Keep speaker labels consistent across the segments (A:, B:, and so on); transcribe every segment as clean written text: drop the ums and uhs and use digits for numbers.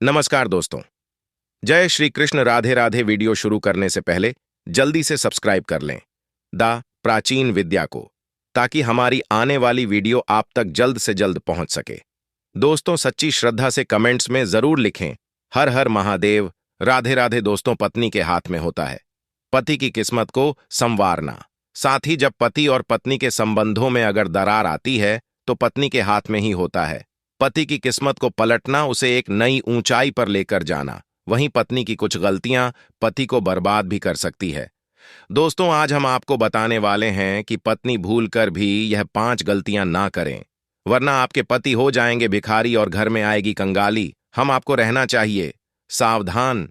A: नमस्कार दोस्तों। जय श्री कृष्ण। राधे राधे। वीडियो शुरू करने से पहले जल्दी से सब्सक्राइब कर लें द प्राचीन विद्या को, ताकि हमारी आने वाली वीडियो आप तक जल्द से जल्द पहुंच सके। दोस्तों, सच्ची श्रद्धा से कमेंट्स में जरूर लिखें हर हर महादेव। राधे राधे। दोस्तों, पत्नी के हाथ में होता है पति की किस्मत को संवारना। साथ ही जब पति और पत्नी के संबंधों में अगर दरार आती है तो पत्नी के हाथ में ही होता है पति की किस्मत को पलटना, उसे एक नई ऊंचाई पर लेकर जाना। वहीं पत्नी की कुछ गलतियां पति को बर्बाद भी कर सकती है। दोस्तों, आज हम आपको बताने वाले हैं कि पत्नी भूलकर भी यह 5 गलतियां ना करें, वरना आपके पति हो जाएंगे भिखारी और घर में आएगी कंगाली। हम आपको रहना चाहिए सावधान।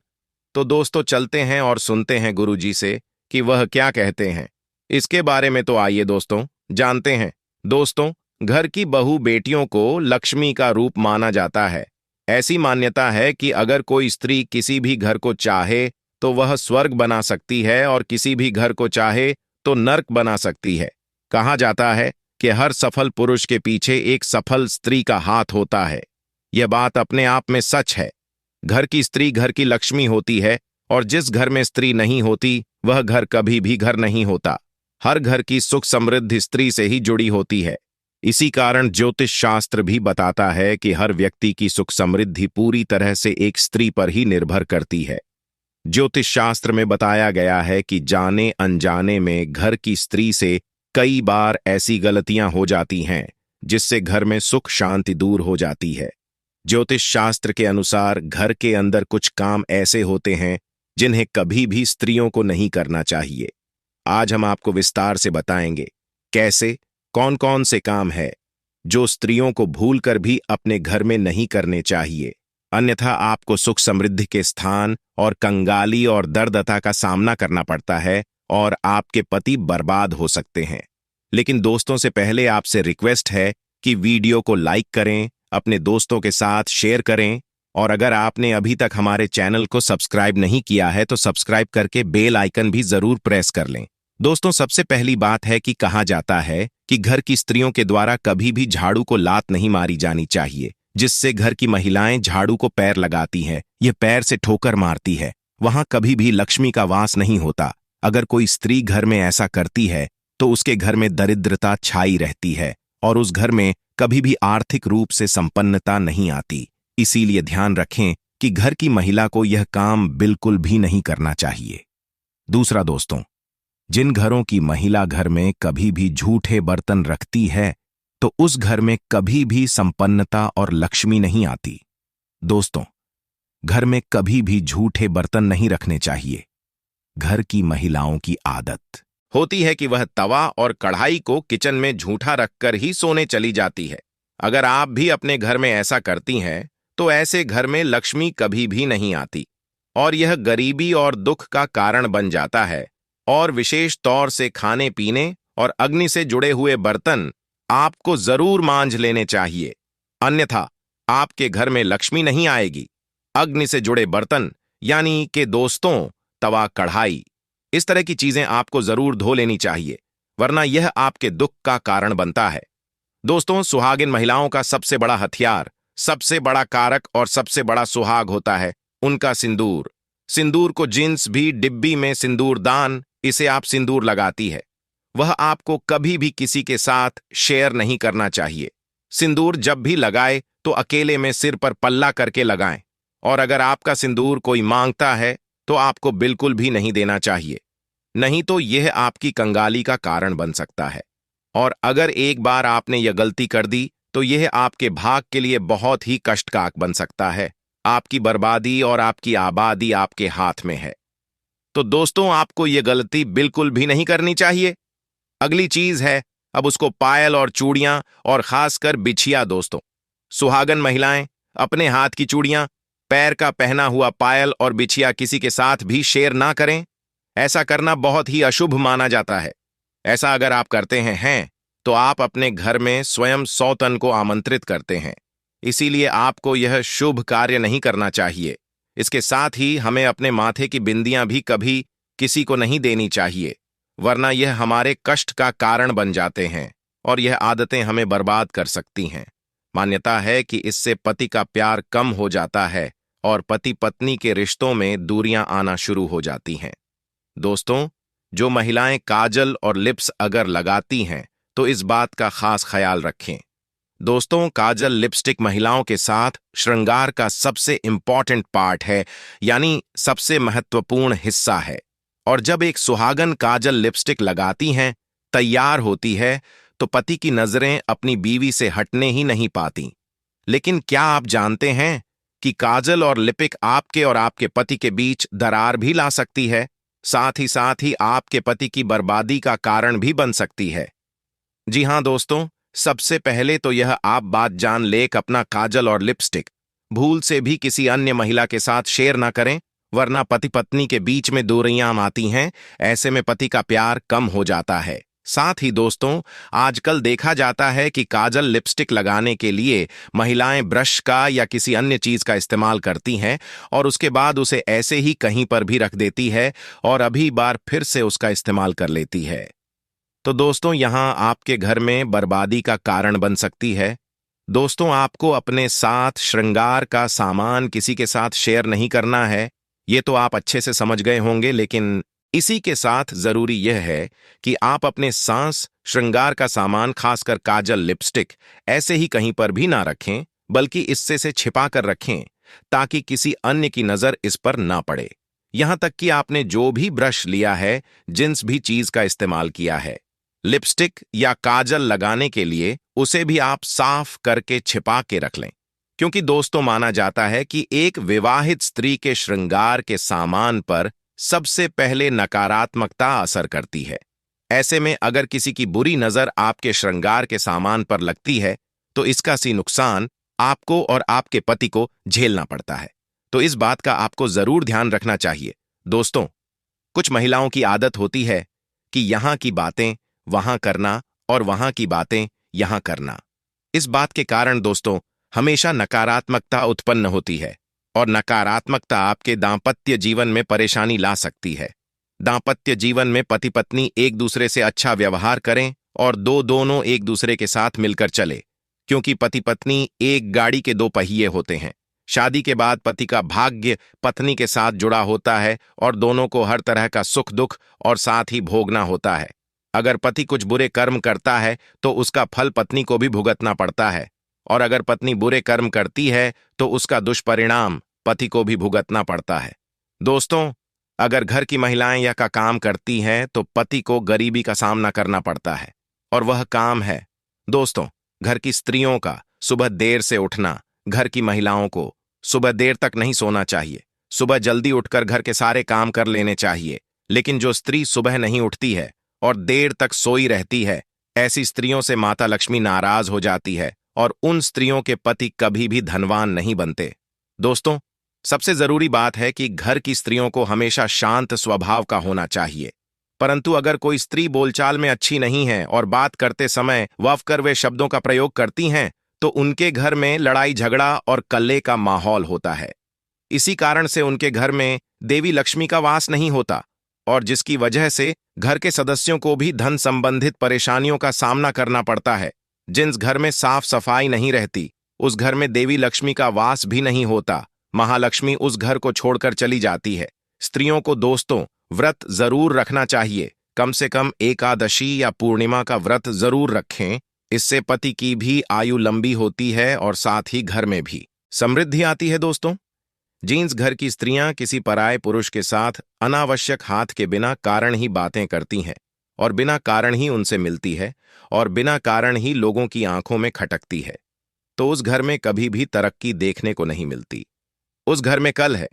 A: तो दोस्तों, चलते हैं और सुनते हैं गुरुजी से कि वह क्या कहते हैं इसके बारे में। तो आइए दोस्तों, जानते हैं। दोस्तों, घर की बहू बेटियों को लक्ष्मी का रूप माना जाता है। ऐसी मान्यता है कि अगर कोई स्त्री किसी भी घर को चाहे तो वह स्वर्ग बना सकती है और किसी भी घर को चाहे तो नर्क बना सकती है। कहा जाता है कि हर सफल पुरुष के पीछे एक सफल स्त्री का हाथ होता है। यह बात अपने आप में सच है। घर की स्त्री घर की लक्ष्मी होती है और जिस घर में स्त्री नहीं होती वह घर कभी भी घर नहीं होता। हर घर की सुख समृद्धि स्त्री से ही जुड़ी होती है। इसी कारण ज्योतिष शास्त्र भी बताता है कि हर व्यक्ति की सुख समृद्धि पूरी तरह से एक स्त्री पर ही निर्भर करती है। ज्योतिष शास्त्र में बताया गया है कि जाने अनजाने में घर की स्त्री से कई बार ऐसी गलतियां हो जाती हैं जिससे घर में सुख शांति दूर हो जाती है। ज्योतिष शास्त्र के अनुसार घर के अंदर कुछ काम ऐसे होते हैं जिन्हें कभी भी स्त्रियों को नहीं करना चाहिए। आज हम आपको विस्तार से बताएंगे कैसे, कौन कौन से काम है जो स्त्रियों को भूलकर भी अपने घर में नहीं करने चाहिए, अन्यथा आपको सुख समृद्धि के स्थान और कंगाली और दर्दता का सामना करना पड़ता है और आपके पति बर्बाद हो सकते हैं। लेकिन दोस्तों, से पहले आपसे रिक्वेस्ट है कि वीडियो को लाइक करें, अपने दोस्तों के साथ शेयर करें और अगर आपने अभी तक हमारे चैनल को सब्सक्राइब नहीं किया है तो सब्सक्राइब करके बेल आइकन भी जरूर प्रेस कर लें। दोस्तों, सबसे पहली बात है कि कहा जाता है कि घर की स्त्रियों के द्वारा कभी भी झाड़ू को लात नहीं मारी जानी चाहिए, जिससे घर की महिलाएं झाड़ू को पैर लगाती हैं, यह पैर से ठोकर मारती है। वहां कभी भी लक्ष्मी का वास नहीं होता। अगर कोई स्त्री घर में ऐसा करती है तो उसके घर में दरिद्रता छाई रहती है और उस घर में कभी भी आर्थिक रूप से संपन्नता नहीं आती। इसीलिए ध्यान रखें कि घर की महिला को यह काम बिल्कुल भी नहीं करना चाहिए। दूसरा दोस्तों, जिन घरों की महिला घर में कभी भी झूठे बर्तन रखती है तो उस घर में कभी भी संपन्नता और लक्ष्मी नहीं आती। दोस्तों, घर में कभी भी झूठे बर्तन नहीं रखने चाहिए। घर की महिलाओं की आदत होती है कि वह तवा और कढ़ाई को किचन में झूठा रखकर ही सोने चली जाती है। अगर आप भी अपने घर में ऐसा करती हैं तो ऐसे घर में लक्ष्मी कभी भी नहीं आती और यह गरीबी और दुख का कारण बन जाता है। और विशेष तौर से खाने पीने और अग्नि से जुड़े हुए बर्तन आपको जरूर मांझ लेने चाहिए, अन्यथा आपके घर में लक्ष्मी नहीं आएगी। अग्नि से जुड़े बर्तन यानी कि दोस्तों तवा कढ़ाई, इस तरह की चीजें आपको जरूर धो लेनी चाहिए, वरना यह आपके दुख का कारण बनता है। दोस्तों, सुहागिन महिलाओं का सबसे बड़ा हथियार, सबसे बड़ा कारक और सबसे बड़ा सुहाग होता है उनका सिंदूर। सिंदूर को जिन्स भी डिब्बी में सिंदूर दान, इसे आप सिंदूर लगाती है, वह आपको कभी भी किसी के साथ शेयर नहीं करना चाहिए। सिंदूर जब भी लगाए तो अकेले में सिर पर पल्ला करके लगाएं और अगर आपका सिंदूर कोई मांगता है तो आपको बिल्कुल भी नहीं देना चाहिए, नहीं तो यह आपकी कंगाली का कारण बन सकता है। और अगर एक बार आपने यह गलती कर दी तो यह आपके भाग के लिए बहुत ही कष्टकारक बन सकता है। आपकी बर्बादी और आपकी आबादी आपके हाथ में है। तो दोस्तों, आपको यह गलती बिल्कुल भी नहीं करनी चाहिए। अगली चीज है अब उसको पायल और चूड़ियां और खासकर बिछिया। दोस्तों, सुहागन महिलाएं अपने हाथ की चूड़ियां, पैर का पहना हुआ पायल और बिछिया किसी के साथ भी शेयर ना करें। ऐसा करना बहुत ही अशुभ माना जाता है। ऐसा अगर आप करते हैं तो आप अपने घर में स्वयं सौतन को आमंत्रित करते हैं। इसीलिए आपको यह शुभ कार्य नहीं करना चाहिए। इसके साथ ही हमें अपने माथे की बिंदियां भी कभी किसी को नहीं देनी चाहिए, वरना यह हमारे कष्ट का कारण बन जाते हैं और यह आदतें हमें बर्बाद कर सकती हैं। मान्यता है कि इससे पति का प्यार कम हो जाता है और पति पत्नी के रिश्तों में दूरियां आना शुरू हो जाती हैं। दोस्तों, जो महिलाएं काजल और लिप्स अगर लगाती हैं तो इस बात का खास ख्याल रखें। दोस्तों, काजल लिपस्टिक महिलाओं के साथ श्रृंगार का सबसे इंपॉर्टेंट पार्ट है, यानी सबसे महत्वपूर्ण हिस्सा है। और जब एक सुहागन काजल लिपस्टिक लगाती हैं, तैयार होती है, तो पति की नजरें अपनी बीवी से हटने ही नहीं पाती। लेकिन क्या आप जानते हैं कि काजल और लिपिक आपके और आपके पति के बीच दरार भी ला सकती है, साथ ही आपके पति की बर्बादी का कारण भी बन सकती है। जी हां दोस्तों, सबसे पहले तो यह आप बात जान ले कि अपना काजल और लिपस्टिक भूल से भी किसी अन्य महिला के साथ शेयर ना करें, वरना पति पत्नी के बीच में दूरियां आती हैं। ऐसे में पति का प्यार कम हो जाता है। साथ ही दोस्तों, आजकल देखा जाता है कि काजल लिपस्टिक लगाने के लिए महिलाएं ब्रश का या किसी अन्य चीज का इस्तेमाल करती हैं और उसके बाद उसे ऐसे ही कहीं पर भी रख देती है और अभी बार फिर से उसका इस्तेमाल कर लेती है। तो दोस्तों, यहां आपके घर में बर्बादी का कारण बन सकती है। दोस्तों, आपको अपने साथ श्रृंगार का सामान किसी के साथ शेयर नहीं करना है, ये तो आप अच्छे से समझ गए होंगे। लेकिन इसी के साथ जरूरी यह है कि आप अपने सांस श्रृंगार का सामान, खासकर काजल लिपस्टिक, ऐसे ही कहीं पर भी ना रखें, बल्कि इससे से छिपा कर रखें ताकि किसी अन्य की नजर इस पर ना पड़े। यहां तक कि आपने जो भी ब्रश लिया है, जिन्स भी चीज का इस्तेमाल किया है लिपस्टिक या काजल लगाने के लिए, उसे भी आप साफ करके छिपा के रख लें। क्योंकि दोस्तों, माना जाता है कि एक विवाहित स्त्री के श्रृंगार के सामान पर सबसे पहले नकारात्मकता असर करती है। ऐसे में अगर किसी की बुरी नजर आपके श्रृंगार के सामान पर लगती है, तो इसका सी नुकसान आपको और आपके पति को झेलना पड़ता है। तो इस बात का आपको जरूर ध्यान रखना चाहिए। दोस्तों, कुछ महिलाओं की आदत होती है कि यहां की बातें वहां करना और वहां की बातें यहां करना। इस बात के कारण दोस्तों, हमेशा नकारात्मकता उत्पन्न होती है और नकारात्मकता आपके दांपत्य जीवन में परेशानी ला सकती है। दांपत्य जीवन में पति पत्नी एक दूसरे से अच्छा व्यवहार करें और दोनों एक दूसरे के साथ मिलकर चले, क्योंकि पति पत्नी एक गाड़ी के दो पहिए होते हैं। शादी के बाद पति का भाग्य पत्नी के साथ जुड़ा होता है और दोनों को हर तरह का सुख दुख और साथ ही भोगना होता है। अगर पति कुछ बुरे कर्म करता है तो उसका फल पत्नी को भी भुगतना पड़ता है, और अगर पत्नी बुरे कर्म करती है तो उसका दुष्परिणाम पति को भी भुगतना पड़ता है। दोस्तों, अगर घर की महिलाएं या का काम करती हैं तो पति को गरीबी का सामना करना पड़ता है, और वह काम है दोस्तों घर की स्त्रियों का सुबह देर से उठना। घर की महिलाओं को सुबह देर तक नहीं सोना चाहिए। सुबह जल्दी उठकर घर के सारे काम कर लेने चाहिए। लेकिन जो स्त्री सुबह नहीं उठती है और देर तक सोई रहती है, ऐसी स्त्रियों से माता लक्ष्मी नाराज हो जाती है और उन स्त्रियों के पति कभी भी धनवान नहीं बनते। दोस्तों, सबसे जरूरी बात है कि घर की स्त्रियों को हमेशा शांत स्वभाव का होना चाहिए। परंतु अगर कोई स्त्री बोलचाल में अच्छी नहीं है और बात करते समय वफकरवे शब्दों का प्रयोग करती हैं, तो उनके घर में लड़ाई झगड़ा और कल्ले का माहौल होता है। इसी कारण से उनके घर में देवी लक्ष्मी का वास नहीं होता, और जिसकी वजह से घर के सदस्यों को भी धन संबंधित परेशानियों का सामना करना पड़ता है। जिस घर में साफ सफाई नहीं रहती, उस घर में देवी लक्ष्मी का वास भी नहीं होता। महालक्ष्मी उस घर को छोड़कर चली जाती है। स्त्रियों को दोस्तों व्रत जरूर रखना चाहिए। कम से कम एकादशी या पूर्णिमा का व्रत जरूर रखें। इससे पति की भी आयु लंबी होती है और साथ ही घर में भी समृद्धि आती है। दोस्तों, जिस घर की स्त्रियां किसी पराये पुरुष के साथ अनावश्यक हाथ के बिना कारण ही बातें करती हैं और बिना कारण ही उनसे मिलती है और बिना कारण ही लोगों की आंखों में खटकती है, तो उस घर में कभी भी तरक्की देखने को नहीं मिलती। उस घर में कल है,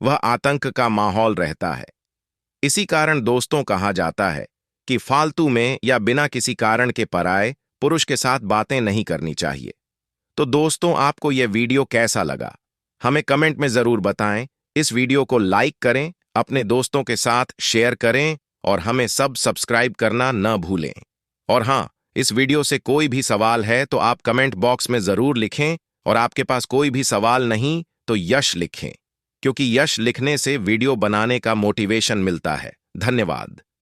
A: वह आतंक का माहौल रहता है। इसी कारण दोस्तों कहा जाता है कि फालतू में या बिना किसी कारण के पराये पुरुष के साथ बातें नहीं करनी चाहिए। तो दोस्तों, आपको यह वीडियो कैसा लगा हमें कमेंट में जरूर बताएं। इस वीडियो को लाइक करें, अपने दोस्तों के साथ शेयर करें और हमें सब्सक्राइब करना न भूलें। और हाँ, इस वीडियो से कोई भी सवाल है तो आप कमेंट बॉक्स में जरूर लिखें, और आपके पास कोई भी सवाल नहीं तो यश लिखें, क्योंकि यश लिखने से वीडियो बनाने का मोटिवेशन मिलता है। धन्यवाद।